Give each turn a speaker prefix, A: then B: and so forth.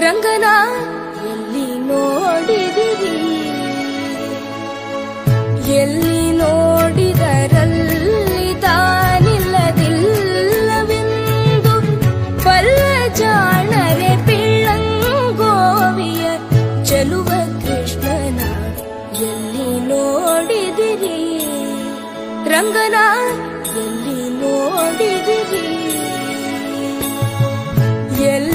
A: ರಂಗನ ಎಲ್ಲಿ ನೋಡಿದಿರಿ, ಎಲ್ಲಿ ನೋಡಿದರಲ್ಲಿ ತಾನಿಲ್ಲದಿಲ್ಲವೆಂದು ಬಲ್ಲ ಜಾಣರೆ ಪಿಳ್ಳಂಗೋವಿಯ ಚೆಲುವ ಕೃಷ್ಣನ ಎಲ್ಲಿ ನೋಡಿದಿರಿ, ರಂಗನ ಎಲ್ಲಿ ನೋಡಿದಿರಿ, ಎಲ್ಲಿ